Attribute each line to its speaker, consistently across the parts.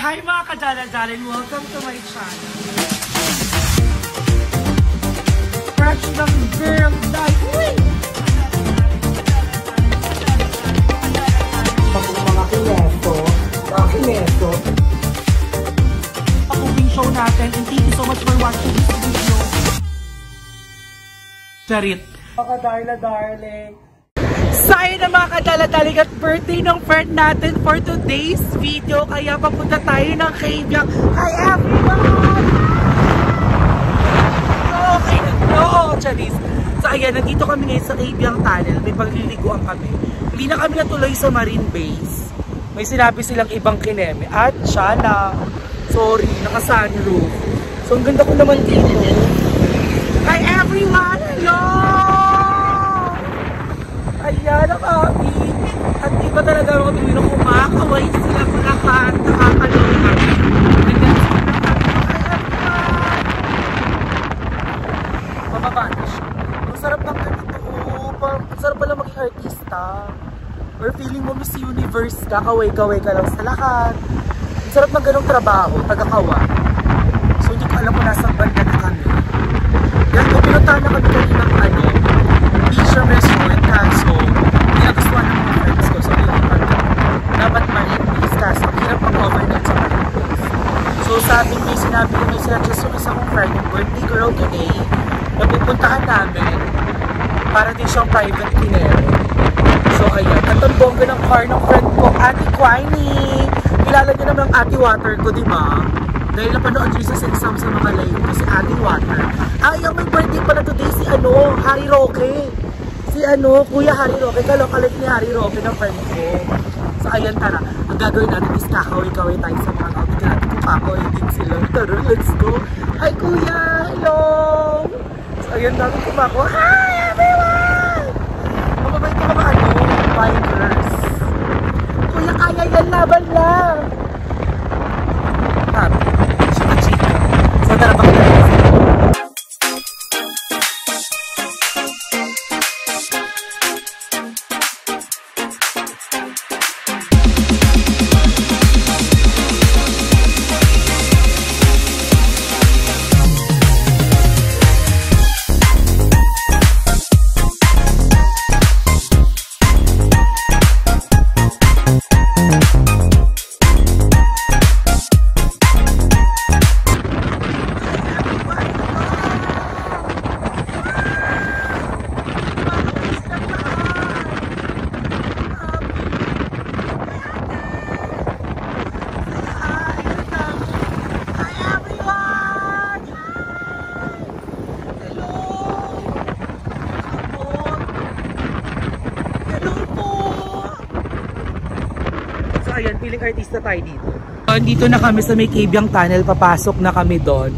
Speaker 1: Hi mga kadala-dalan! Welcome to my channel. Fresh ng girl night! Mga kineto. Pag-uwing show natin and thank you so much for watching this video. Charit. Mga darling. Sayang na mga kadala-daling at birthday ng friend natin for today's video. Kaya papunta tayo ng Kabyang. Hi everyone! Okay na. Oo, Charis. So ayan, nandito kami ngayon sa Kabyang Tunnel. May pagliliguan kami. Hindi na kami natuloy sa Marine Base. May sinabi silang ibang kineme. At siya na. Sorry, naka-sunroof. So ang ganda ko naman dito. Hi everyone! Hello! Ayan ang kami. At di ba talaga ako tuwing kumakaway sila po lahat. Nakakaloka. Mababa na siya. Ang sarap ng ganito. Ang sarap pala maging artista. Or feeling mo Miss Universe ka. Kaway-kaway ka lang sa lahat. Ang sarap ng ganong trabaho. Taga-kaway. So hindi ko alam kung nasa banda na kami. Yan kung pinuntahan na kami kanina ng Beacham Restaurant, kaso ginagustuhan ng mga friends ko. So dapat Marine Base kasi ang hirap mag-overnight sa Marine Base. So sabi niya, sinabi ko may suggest yung isang friend, yung birthday girl today, na pupuntahan namin para din siyang private kinero. So ayan, at ang bongga ng car ng friend ko, Ate Quiney. Kilala niyo naman ang Ate Water ko, di ba? Dahil napanood nyo sa exam sa mga live ko, si Ate Water. Ay, ang may birthday pala today si Harry Roque. Si Kuya Harry Roque. Kalokalit ni Harry Roque ng friend ko. So ayan, tara. Ang gagawin natin is kakaway-kaway tayo sa mga outfit natin. Kung kakaway din sila. Tara, let's go. Hi Kuya! Hello! So ayan, natin kumakaway. Hi everyone! Mababait ka mga bikers. Kuya, kaya yan, laban lang. Tara. So tara, bakit tayo? Ayan, feeling artista tayo dito. Dito na kami sa may Kabyang Tunnel, papasok na kami doon.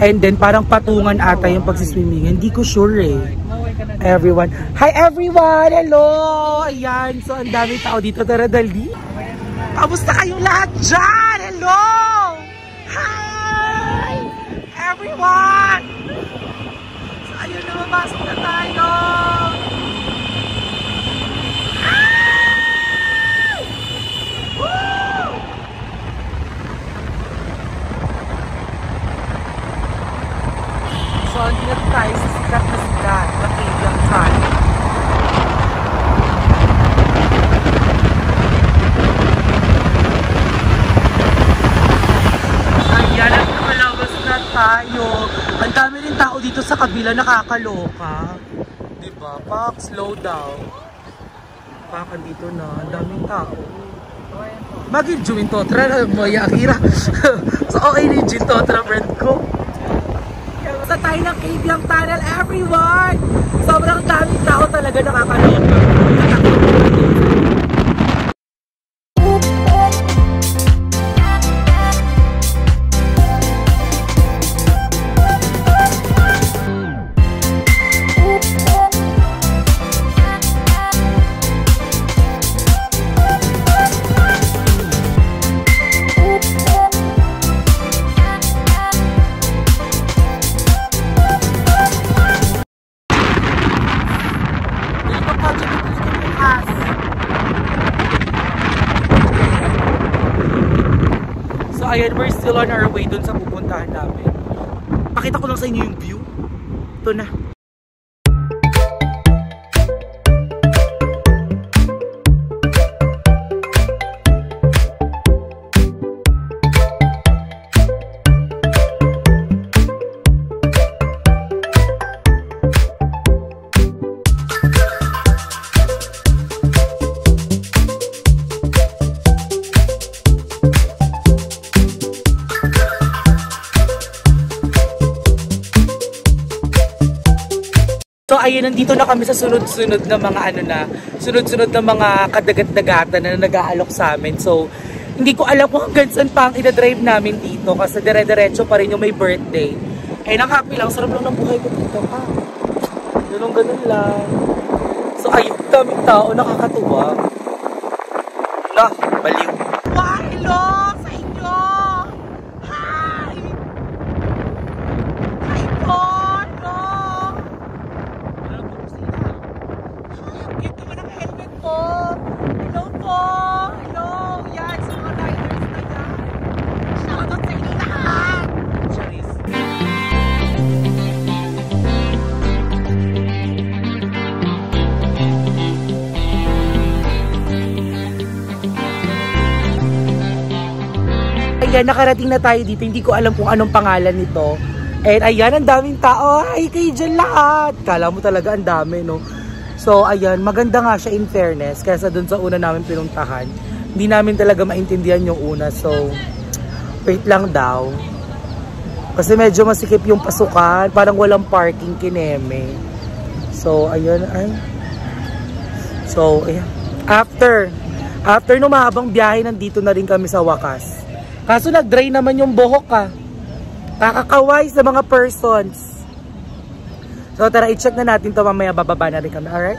Speaker 1: And then parang patungan ata yung pagsiswimming. Hindi ko sure eh. Everyone. Hi everyone! Hello! Ayan, so ang daming tao dito. Tara, dali. Kamusta kayong lahat dyan? Hello! Hi! Everyone! So ayun na, mapasok na tayo. So, hindi na tayo sa sikat na Kabyang Tunnel. Ayan, at nakalabas na tayo. Ang dami rin tao dito sa kabila, nakakaloka. Diba? Pak, slow down. Pak, dito na. Ang daming tao. Maging Jumintotra, Moya Akira. So, okay rin Jumintotra, friend ko. Sa tayo ng Kabyang Tunnel, everyone! Sobrang daming tao talaga, nakakaloka. Project ito yung So ayan, we're still on our way dun sa pupuntahan namin. Pakita ko lang sa inyo yung view. Ito na.
Speaker 2: So ayun, nandito na kami sa sunod-sunod na mga sunod-sunod na mga kadagat-dagatan na nag-aalok sa amin. So hindi ko alam kung hanggang saan pa ang ina-drive namin dito kasi dire-diretso pa rin yung may birthday. Ayun, ang happy lang, sarap lang ng buhay ko dito pa. Ganun lang. So ayun, daming tao, nakakatuwa. Na, baliw.
Speaker 1: Wow, hello sa inyo! Hi! Hi po! Hello! Cute naman ang helmet po! Hello po! Hello! Yan, sa mga riders na yan! Shoutout sa inyo lahat! Charis!
Speaker 2: Ayan, nakarating na tayo dito. Hindi ko alam kung anong pangalan nito. And ayan, ang daming tao. Ay, kayo dyan lahat. Kala mo talaga ang dami, no? So, ayan, maganda nga siya in fairness. Kaysa dun sa una namin pinuntahan. Hindi namin talaga maintindihan yung una. So, wait lang daw. Kasi medyo masikip yung pasukan. Parang walang parking kineme. So, ayan, ay. So, ayan. After nung mahabang biyahe, nandito na rin kami sa wakas. Kaso nag-dry naman yung buhok ka. Kakakaway sa mga persons. So tara, i-check na natin to, mamaya bababa na rin kami. Alright?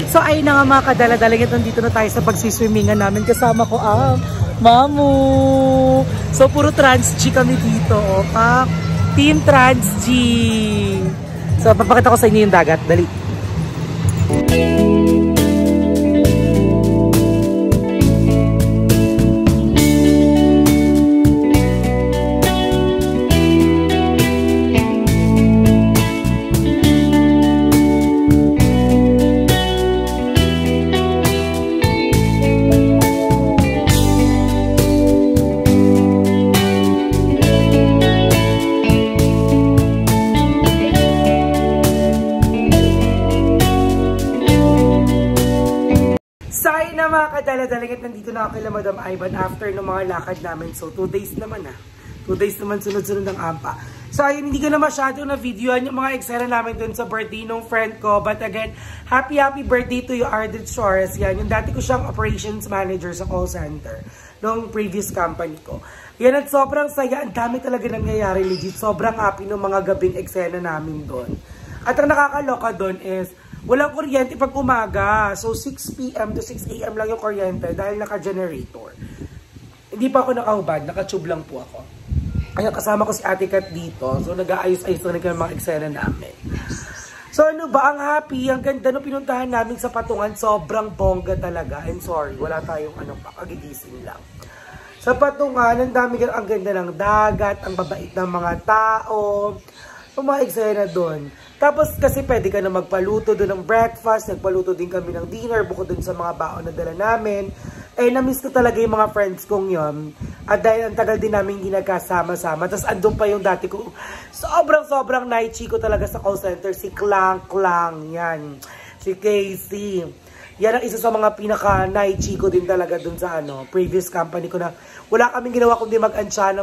Speaker 2: So ayun na nga mga kadala-dala, nandito na tayo sa pagsiswimmingan namin. Kasama ko ang Mamu. So puro Trans-G kami dito. Team Trans-G. So papakita ko sa inyo yung dagat. Dali. Mga kadala-dalagit, nandito na ako kay Madam Ivan after ng mga lakad namin. So 2 days naman 2 days naman sunod-sunod ng ampa. So ayun, hindi ko na masyado na videoan yung mga eksena namin dun sa birthday ng friend ko. But again, happy birthday to you, Ardit Shores. Yan, yung dati ko siyang operations manager sa call center nung previous company ko. Yan, at sobrang saya. Ang dami talaga nangyayari, legit. Sobrang happy ng mga gabing eksena namin doon. At ang nakakaloka doon is walang kuryente pag umaga. So, 6 PM to 6 AM lang yung kuryente dahil naka-generator. Hindi pa ako nakahubad, naka-tube lang po ako. Kaya kasama ko si Ate Kat dito. So, nag-aayos-ayos na yung mga eksena namin. So, ano ba? Ang happy, ang ganda nung pinuntahan namin sa Patungan. Sobrang bongga talaga. And sorry, wala tayong kagigising lang. Sa Patungan, ang dami, ang ganda ng dagat, ang babait ng mga tao. Yung mga eksena doon. Tapos kasi pwede ka na magpaluto doon ng breakfast, nagpaluto din kami ng dinner bukod doon sa mga baon na dala namin. Eh, na-miss ko talaga yung mga friends kong yun. At dahil ang tagal din namin hindi nagkasama-sama. Tapos andun pa yung dati ko, sobrang night chico talaga sa call center, si Klang, yan. Si Casey. Yan ang isa sa mga pinaka-night chico din talaga doon sa previous company ko na wala kaming ginawa kundi mag-ansyan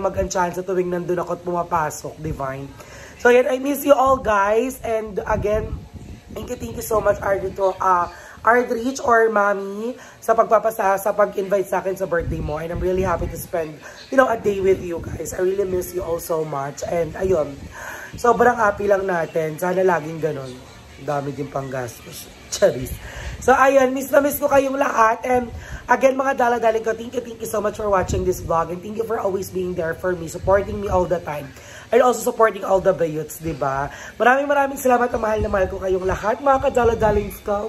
Speaker 2: sa tuwing nandun ako at pumapasok, Divine. So yan, I miss you all guys. And again, thank you so much Ardrich or Mami sa pag-invite sa akin sa birthday mo. And I'm really happy to spend, a day with you guys. I really miss you all so much. And ayun, sobrang happy lang natin. Sana laging ganun. Dami din pang gastos. Charis. So ayun, miss na miss ko kayong lahat. And again, mga dala-daling ko, thank you so much for watching this vlog. And thank you for always being there for me, supporting me all the time. And also supporting all the bayuts, diba? Maraming salamat, mahal na mahal ko kayong lahat, mga kadala-dalings ko.